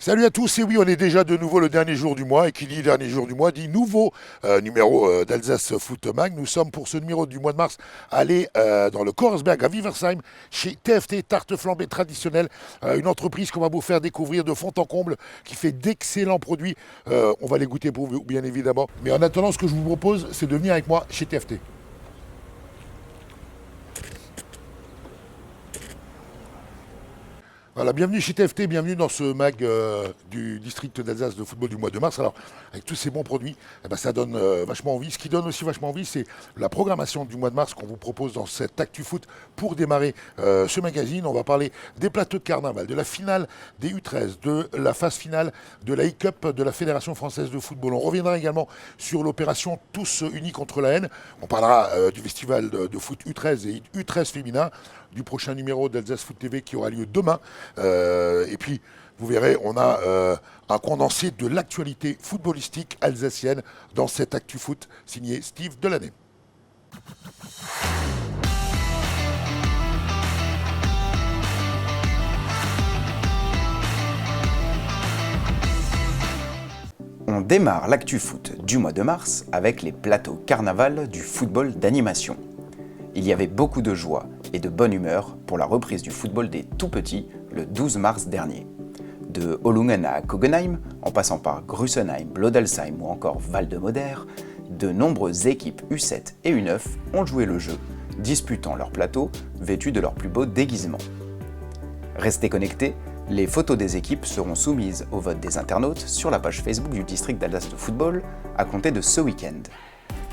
Salut à tous, et oui, on est déjà de nouveau le dernier jour du mois, et qui dit dernier jour du mois dit nouveau numéro d'Alsace Foot Mag. Nous sommes pour ce numéro du mois de mars allés dans le Korsberg à Wiversheim, chez TFT, tarte flambée traditionnelle, une entreprise qu'on va vous faire découvrir de fond en comble, qui fait d'excellents produits. On va les goûter pour vous, bien évidemment. Mais en attendant, ce que je vous propose, c'est de venir avec moi chez TFT. Voilà, bienvenue chez TFT, bienvenue dans ce mag du district d'Alsace de football du mois de mars. Alors, avec tous ces bons produits, eh ben, ça donne vachement envie. Ce qui donne aussi vachement envie, c'est la programmation du mois de mars qu'on vous propose dans cette Actu Foot pour démarrer ce magazine. On va parler des plateaux de carnaval, de la finale des U13, de la phase finale de la e-Cup de la Fédération française de football. On reviendra également sur l'opération Tous unis contre la haine. On parlera du festival de foot U13 et U13 féminin, du prochain numéro d'Alsace Foot TV qui aura lieu demain. Et puis, vous verrez, on a un condensé de l'actualité footballistique alsacienne dans cette Actu Foot signé Steve Delaney. On démarre l'Actu Foot du mois de mars avec les plateaux carnaval du football d'animation. Il y avait beaucoup de joie et de bonne humeur pour la reprise du football des tout-petits le 12 mars dernier. De Hollungen à Kogenheim, en passant par Grussenheim, Blodelsheim ou encore Waldemoder, de nombreuses équipes U7 et U9 ont joué le jeu, disputant leur plateau vêtus de leurs plus beaux déguisements. Restez connectés, les photos des équipes seront soumises au vote des internautes sur la page Facebook du district d'Alsace de football à compter de ce week-end.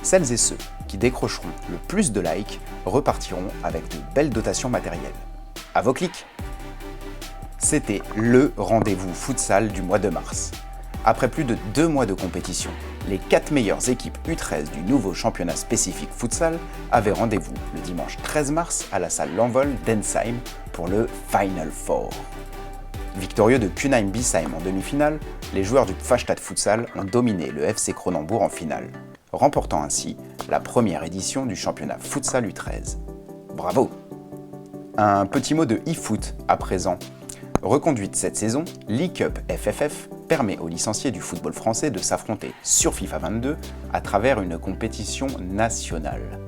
Celles et ceux qui décrocheront le plus de likes repartiront avec de belles dotations matérielles. À vos clics! C'était le rendez-vous futsal du mois de mars. Après plus de 2 mois de compétition, les 4 meilleures équipes U13 du nouveau championnat spécifique futsal avaient rendez-vous le dimanche 13 mars à la salle L'Envol d'Ensheim pour le Final Four. Victorieux de Kuenheim-Biesheim en demi-finale, les joueurs du Pfastatt Futsal ont dominé le FC Cronenbourg en finale, remportant ainsi la première édition du championnat futsal U13. Bravo! Un petit mot de e-foot à présent. Reconduite cette saison, l'e-Cup FFF permet aux licenciés du football français de s'affronter sur FIFA 22 à travers une compétition nationale.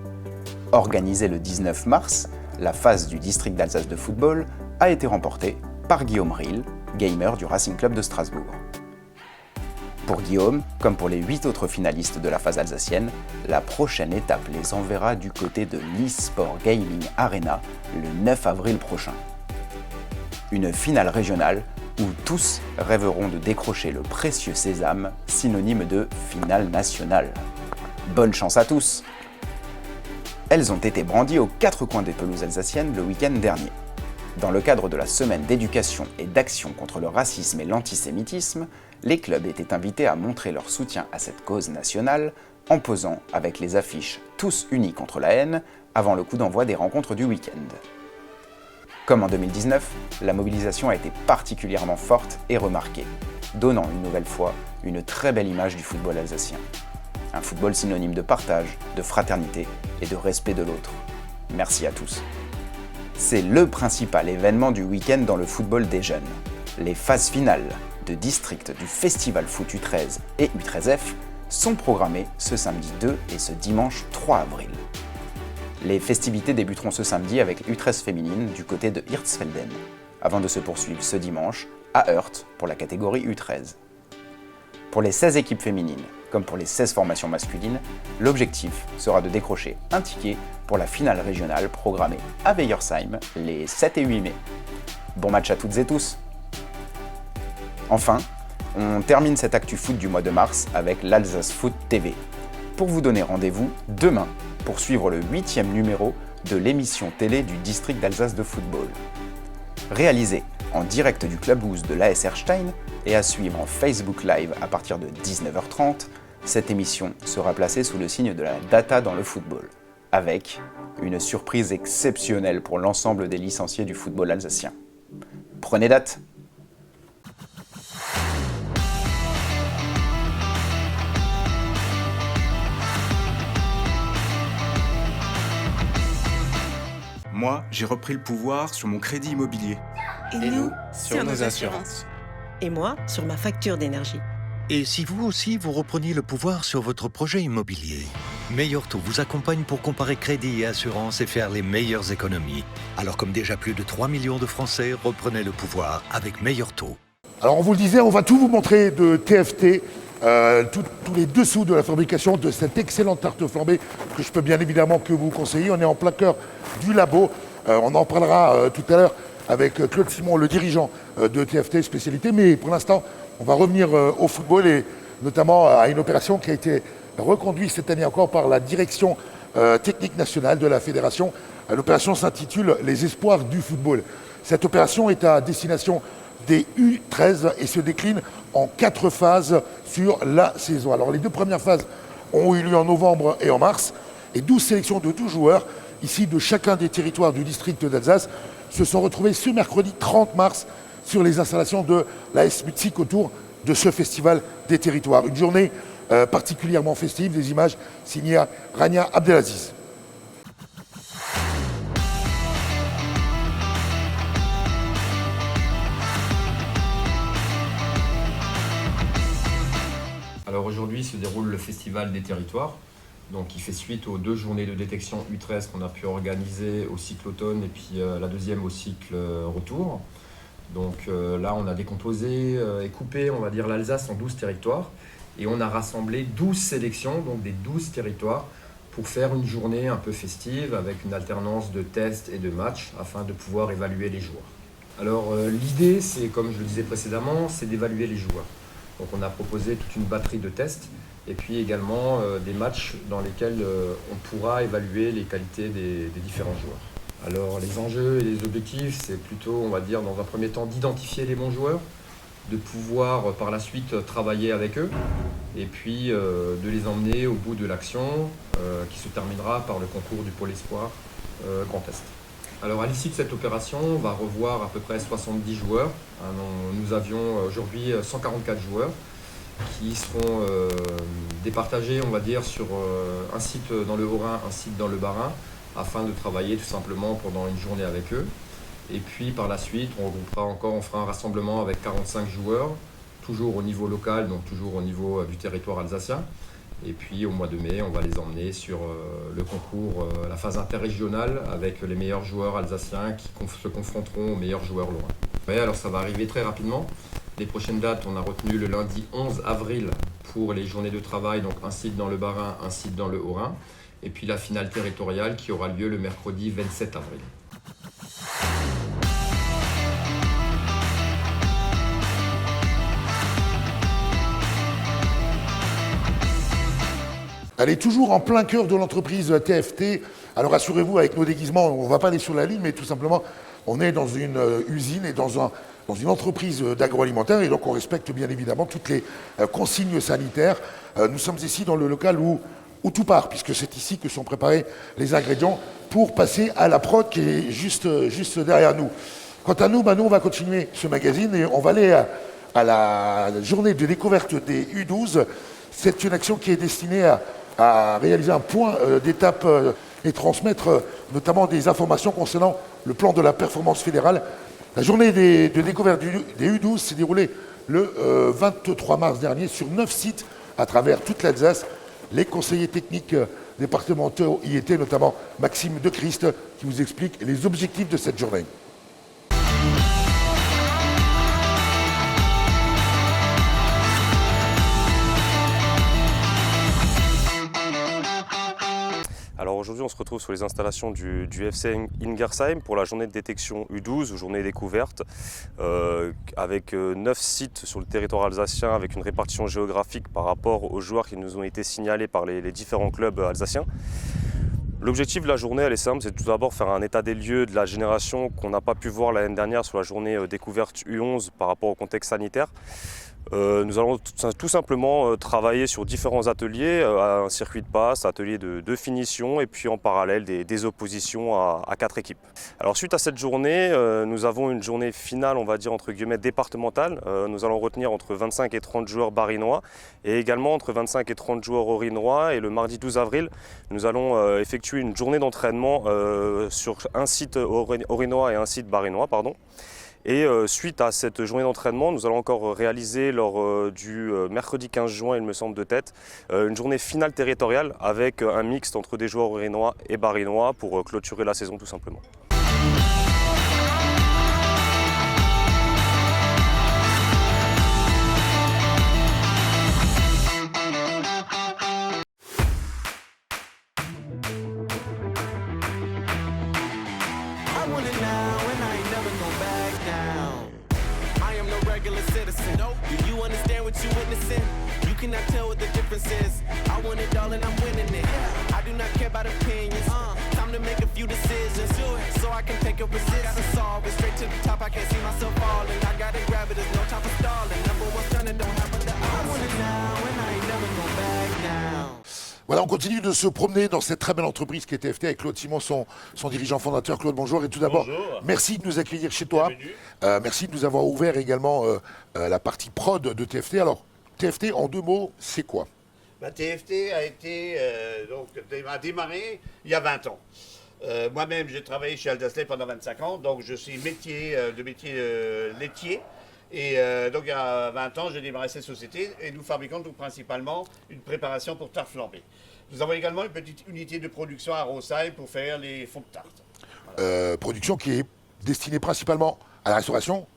Organisée le 19 mars, la phase du district d'Alsace de football a été remportée par Guillaume Riel, gamer du Racing Club de Strasbourg. Pour Guillaume, comme pour les 8 autres finalistes de la phase alsacienne, la prochaine étape les enverra du côté de l'eSport Gaming Arena le 9 avril prochain. Une finale régionale où tous rêveront de décrocher le précieux sésame, synonyme de finale nationale. Bonne chance à tous! Elles ont été brandies aux 4 coins des pelouses alsaciennes le week-end dernier. Dans le cadre de la semaine d'éducation et d'action contre le racisme et l'antisémitisme, les clubs étaient invités à montrer leur soutien à cette cause nationale en posant avec les affiches « Tous unis contre la haine » avant le coup d'envoi des rencontres du week-end. Comme en 2019, la mobilisation a été particulièrement forte et remarquée, donnant une nouvelle fois une très belle image du football alsacien. Un football synonyme de partage, de fraternité et de respect de l'autre. Merci à tous. C'est le principal événement du week-end dans le football des jeunes. Les phases finales de district du Festival Foot U13 et U13F sont programmées ce samedi 2 et ce dimanche 3 avril. Les festivités débuteront ce samedi avec U13 féminine du côté de Hirtsfelden, avant de se poursuivre ce dimanche à Heurt pour la catégorie U13. Pour les 16 équipes féminines, comme pour les 16 formations masculines, l'objectif sera de décrocher un ticket pour la finale régionale programmée à Weiersheim les 7 et 8 mai. Bon match à toutes et tous! Enfin, on termine cette Actu Foot du mois de mars avec l'Alsace Foot TV, pour vous donner rendez-vous demain pour suivre le 8e numéro de l'émission télé du district d'Alsace de football. Réalisé en direct du clubhouse de l'AS Erstein et à suivre en Facebook Live à partir de 19h30, cette émission sera placée sous le signe de la data dans le football, avec une surprise exceptionnelle pour l'ensemble des licenciés du football alsacien. Prenez date! Moi, j'ai repris le pouvoir sur mon crédit immobilier. Et nous, sur nos assurances. et moi sur ma facture d'énergie. Et si vous aussi, vous repreniez le pouvoir sur votre projet immobilier? Meilleur Taux vous accompagne pour comparer crédit et assurance et faire les meilleures économies. Alors comme déjà plus de 3 millions de Français, reprenez le pouvoir avec Meilleur Taux. Alors on vous le disait, on va tout vous montrer de TFT, tous les dessous de la fabrication de cette excellente tarte flambée que je peux bien évidemment que vous conseiller. On est en plein cœur du labo. On en parlera tout à l'heure avec Claude Simon, le dirigeant de TFT spécialité. Mais pour l'instant, on va revenir au football et notamment à une opération qui a été reconduite cette année encore par la direction technique nationale de la fédération. L'opération s'intitule Les Espoirs du football. Cette opération est à destination des U13 et se décline en 4 phases sur la saison. Alors les 2 premières phases ont eu lieu en novembre et en mars et 12 sélections de 12 joueurs, ici de chacun des territoires du district d'Alsace, se sont retrouvés ce mercredi 30 mars sur les installations de l'AS Mutsik autour de ce festival des territoires. Une journée particulièrement festive, des images signées Rania Abdelaziz. Alors aujourd'hui se déroule le Festival des territoires, donc qui fait suite aux 2 journées de détection U13 qu'on a pu organiser au cycle automne et puis la deuxième au cycle retour. Donc là on a décomposé et coupé, on va dire, l'Alsace en 12 territoires et on a rassemblé 12 sélections, donc des 12 territoires, pour faire une journée un peu festive avec une alternance de tests et de matchs afin de pouvoir évaluer les joueurs. Alors l'idée, c'est, comme je le disais précédemment, c'est d'évaluer les joueurs. Donc on a proposé toute une batterie de tests et puis également des matchs dans lesquels on pourra évaluer les qualités des différents joueurs. Alors les enjeux et les objectifs, c'est plutôt, on va dire, dans un premier temps, d'identifier les bons joueurs, de pouvoir par la suite travailler avec eux et puis de les emmener au bout de l'action qui se terminera par le concours du Pôle Espoir Grand Est. Alors à l'issue de cette opération, on va revoir à peu près 70 joueurs. Nous avions aujourd'hui 144 joueurs qui seront départagés, on va dire, sur un site dans le Haut-Rhin, un site dans le Bas-Rhin, afin de travailler tout simplement pendant une journée avec eux. Et puis par la suite, on fera un rassemblement avec 45 joueurs, toujours au niveau local, donc toujours au niveau du territoire alsacien. Et puis au mois de mai, on va les emmener sur le concours, la phase interrégionale avec les meilleurs joueurs alsaciens qui se confronteront aux meilleurs joueurs lorrains. Ouais, alors ça va arriver très rapidement. Les prochaines dates, on a retenu le lundi 11 avril pour les journées de travail, donc un site dans le Bas-Rhin, un site dans le Haut-Rhin. Et puis la finale territoriale qui aura lieu le mercredi 27 avril. Elle est toujours en plein cœur de l'entreprise TFT. Alors rassurez-vous, avec nos déguisements, on ne va pas aller sur la ligne, mais tout simplement, on est dans une usine et dans une entreprise d'agroalimentaire, et donc on respecte bien évidemment toutes les consignes sanitaires. Nous sommes ici dans le local où tout part, puisque c'est ici que sont préparés les ingrédients pour passer à la prod qui est juste derrière nous. Quant à nous, nous on va continuer ce magazine et on va aller à la journée de découverte des U12. C'est une action qui est destinée à réaliser un point d'étape et transmettre notamment des informations concernant le plan de la performance fédérale. La journée de découverte des U12 s'est déroulée le 23 mars dernier sur 9 sites à travers toute l'Alsace. Les conseillers techniques départementaux y étaient, notamment Maxime De Christ, qui vous explique les objectifs de cette journée. Alors aujourd'hui, on se retrouve sur les installations du FC Ingersheim pour la journée de détection U12, journée découverte, avec 9 sites sur le territoire alsacien, avec une répartition géographique par rapport aux joueurs qui nous ont été signalés par les différents clubs alsaciens. L'objectif de la journée, elle est simple, c'est tout d'abord faire un état des lieux de la génération qu'on n'a pas pu voir l'année dernière sur la journée découverte U11 par rapport au contexte sanitaire. Nous allons tout simplement travailler sur différents ateliers, un circuit de passe, atelier de finition et puis en parallèle des oppositions à 4 équipes. Alors suite à cette journée, nous avons une journée finale, on va dire entre guillemets départementale. Nous allons retenir entre 25 et 30 joueurs barinois et également entre 25 et 30 joueurs orinois. Et le mardi 12 avril, nous allons effectuer une journée d'entraînement sur un site orinois et un site barinois, pardon. Et suite à cette journée d'entraînement, nous allons encore réaliser lors du mercredi 15 juin, il me semble de tête, une journée finale territoriale avec un mixte entre des joueurs rénois et barinois pour clôturer la saison tout simplement. I want it now and I ain't never going back down. I am no regular citizen. Do you understand what you're witnessing? You cannot tell what the difference is. I want it all and I'm winning it. I do not care about opinions. Time to make a few decisions. So I can take a position. Gotta solve it straight to the top. I can't see myself falling. I gotta grab it. There's no time for stalling. Number one stunner don't have the I want it now and I ain't never going back down. Voilà, on continue de se promener dans cette très belle entreprise qui est TFT avec Claude Simon, son dirigeant fondateur. Claude, bonjour. Et tout d'abord, merci de nous accueillir chez toi. Merci de nous avoir ouvert également la partie prod de TFT. Alors, TFT, en 2 mots, c'est quoi? TFT a démarré il y a 20 ans. Moi-même, j'ai travaillé chez Alsace pendant 25 ans, donc je suis métier laitier. Et donc il y a 20 ans, j'ai démarré cette société et nous fabriquons donc principalement une préparation pour tarte flambée. Nous avons également une petite unité de production à Rosheim pour faire les fonds de tarte. Voilà. Production qui est destinée principalement à la restauration,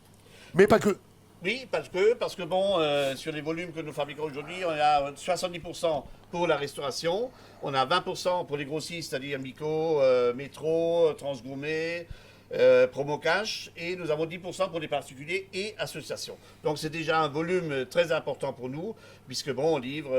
mais pas que. Oui, parce que bon, sur les volumes que nous fabriquons aujourd'hui, on a 70% pour la restauration, on a 20% pour les grossistes, c'est-à-dire Mico, Métro, Transgourmet, Promo Cash, et nous avons 10% pour les particuliers et associations. Donc c'est déjà un volume très important pour nous, puisque bon, on livre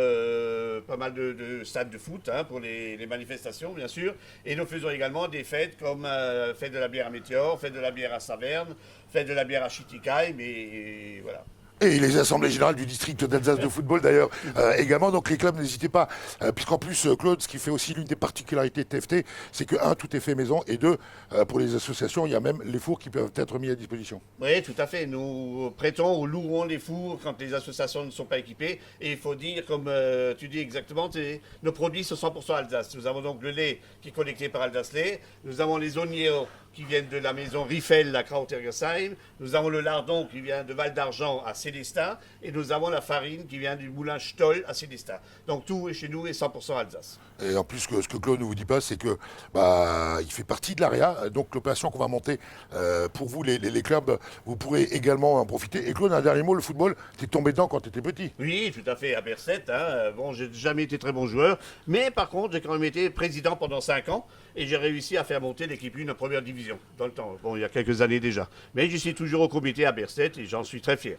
pas mal de stades de foot pour les manifestations, bien sûr, et nous faisons également des fêtes comme fête de la bière à Météor, fête de la bière à Saverne, fête de la bière à Schittigheim, et voilà. Et les assemblées générales du district d'Alsace de football d'ailleurs également. Donc les clubs, n'hésitez pas, puisqu'en plus, Claude, ce qui fait aussi l'une des particularités de TFT, c'est que 1, tout est fait maison, et 2, pour les associations, il y a même les fours qui peuvent être mis à disposition. Oui, tout à fait. Nous prêtons ou louons les fours quand les associations ne sont pas équipées. Et il faut dire, comme tu dis exactement, nos produits sont 100% Alsace. Nous avons donc le lait qui est collecté par Alsace Lait. Nous avons les oignons qui viennent de la maison Riffel à Krautergesheim. Nous avons le lardon qui vient de Val d'Argent à Célestin. Et nous avons la farine qui vient du moulin Stoll à Célestin. Donc tout chez nous est 100% Alsace. Et en plus, ce que Claude ne vous dit pas, c'est que il fait partie de l'AREA. Donc l'opération qu'on va monter pour vous, les clubs, vous pourrez également en profiter. Et Claude, un dernier mot, le football, t'es tombé dedans quand tu étais petit. Oui, tout à fait, à Berset. Bon, j'ai jamais été très bon joueur. Mais par contre, j'ai quand même été président pendant 5 ans. Et j'ai réussi à faire monter l'équipe 1 en première division, dans le temps, bon, il y a quelques années déjà. Mais je suis toujours au comité à Berset et j'en suis très fier.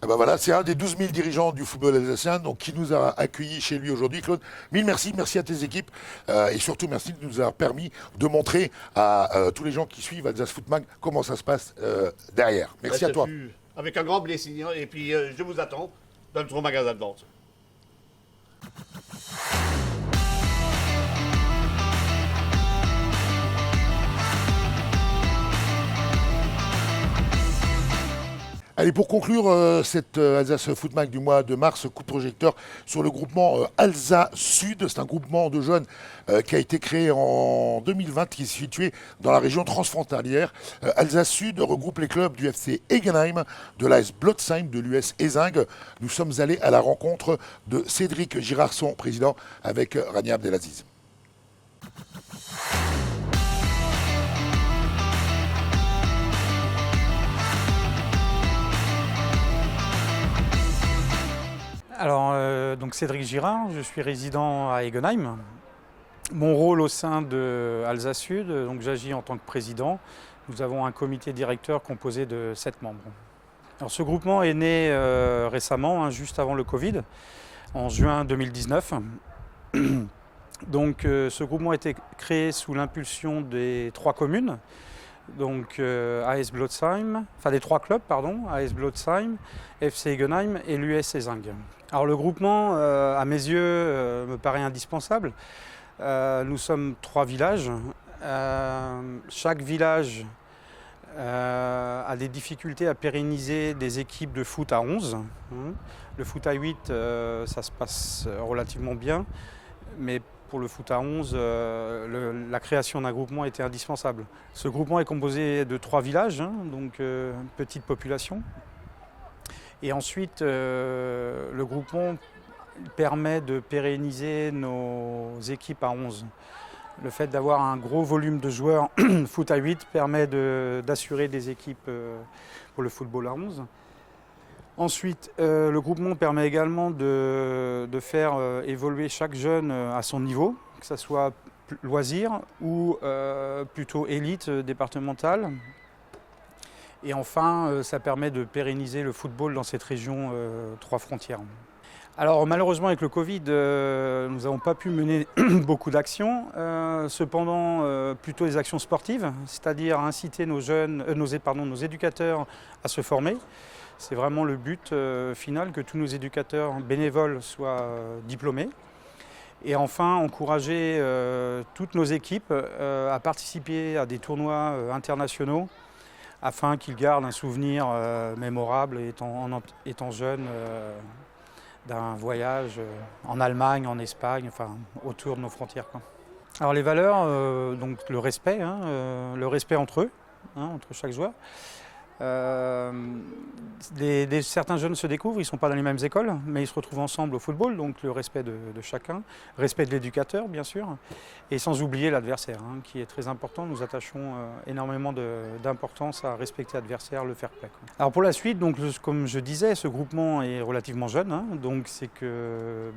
Ah ben voilà, c'est un des 12 000 dirigeants du football alsacien donc, qui nous a accueillis chez lui aujourd'hui. Claude, mille merci, merci à tes équipes et surtout merci de nous avoir permis de montrer à tous les gens qui suivent Alsace Foot Mag comment ça se passe derrière. Merci à toi. Avec un grand plaisir et puis je vous attends dans notre magasin de vente. Allez, pour conclure cette Alsace Foot Mag du mois de mars, coup de projecteur sur le groupement Alsace Sud. C'est un groupement de jeunes qui a été créé en 2020, qui est situé dans la région transfrontalière. Alsace Sud regroupe les clubs du FC Egenheim, de l'AS Blotzheim, de l'US Ezing. Nous sommes allés à la rencontre de Cédric Girard, son président, avec Rania Abdelaziz. Alors, donc Cédric Girard, je suis résident à Egenheim. Mon rôle au sein de Alsace Sud, donc j'agis en tant que président. Nous avons un comité directeur composé de 7 membres. Alors, ce groupement est né récemment, juste avant le Covid, en juin 2019. Donc, ce groupement a été créé sous l'impulsion des 3 communes. Donc AS Blotzheim, enfin des 3 clubs, pardon, AS Blotzheim, FC Egenheim et l'US Ezing. Alors le groupement, à mes yeux, me paraît indispensable. Nous sommes 3 villages. Chaque village a des difficultés à pérenniser des équipes de foot à 11. Le foot à 8, ça se passe relativement bien. Mais pour le foot à 11, la création d'un groupement était indispensable. Ce groupement est composé de 3 villages, hein, donc petite population. Et ensuite, le groupement permet de pérenniser nos équipes à 11. Le fait d'avoir un gros volume de joueurs foot à 8 permet d'assurer des équipes pour le football à 11. Ensuite, le groupement permet également de faire évoluer chaque jeune à son niveau, que ce soit loisir ou plutôt élite départementale. Et enfin, ça permet de pérenniser le football dans cette région 3 frontières. Alors malheureusement avec le Covid, nous n'avons pas pu mener beaucoup d'actions. Cependant, plutôt des actions sportives, c'est-à-dire inciter nos éducateurs à se former. C'est vraiment le but final, que tous nos éducateurs bénévoles soient diplômés. Et enfin, encourager toutes nos équipes à participer à des tournois internationaux afin qu'ils gardent un souvenir mémorable étant jeunes d'un voyage en Allemagne, en Espagne, enfin autour de nos frontières, quoi. Alors les valeurs, donc le respect entre eux, hein, entre chaque joueur. Certains jeunes se découvrent, ils ne sont pas dans les mêmes écoles, mais ils se retrouvent ensemble au football, donc le respect de chacun, respect de l'éducateur bien sûr, et sans oublier l'adversaire, hein, qui est très important. Nous attachons énormément d'importance à respecter l'adversaire, le fair play, quoi. Alors pour la suite, donc, comme je disais, ce groupement est relativement jeune, hein, donc c'est que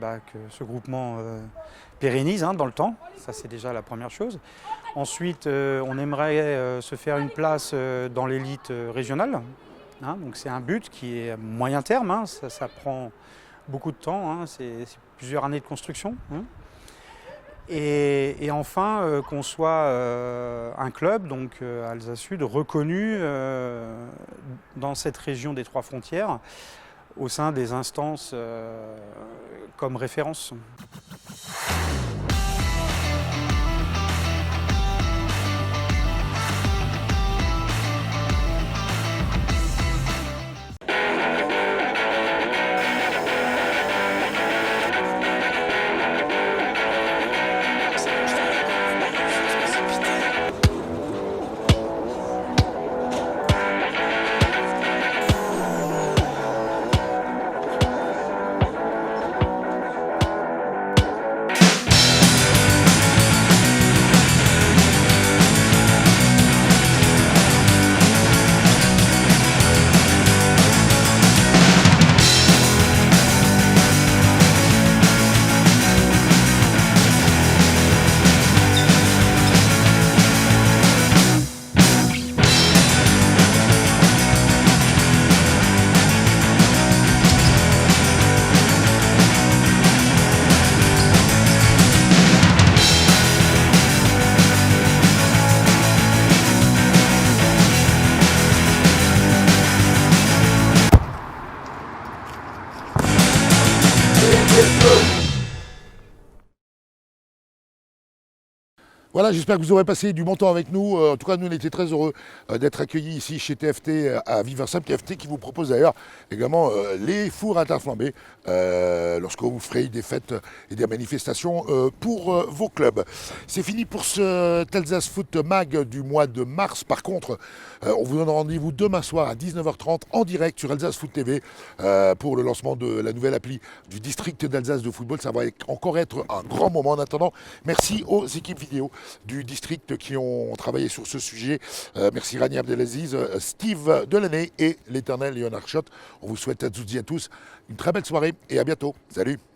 ce groupement pérennise, hein, dans le temps, ça c'est déjà la première chose. Ensuite, on aimerait se faire une place dans l'élite régionale. Hein, donc c'est un but qui est moyen terme, hein, ça prend beaucoup de temps, hein, c'est plusieurs années de construction. Hein. Et enfin, qu'on soit un club, donc Alsace Sud, reconnu dans cette région des 3 frontières, au sein des instances comme référence. Voilà, j'espère que vous aurez passé du bon temps avec nous. En tout cas, nous, on était très heureux d'être accueillis ici chez TFT à Viversheim. TFT qui vous propose d'ailleurs également les fours interflambés lorsque vous ferez des fêtes et des manifestations pour vos clubs. C'est fini pour ce Alsace Foot Mag du mois de mars. Par contre, on vous donne rendez-vous demain soir à 19h30 en direct sur Alsace Foot TV pour le lancement de la nouvelle appli du district d'Alsace de football. Ça va encore être un grand moment. En attendant, merci aux équipes vidéo du district qui ont travaillé sur ce sujet. Merci Rani Abdelaziz, Steve Delaney et l'éternel Léonard Schott. On vous souhaite à toutes et à tous une très belle soirée et à bientôt. Salut!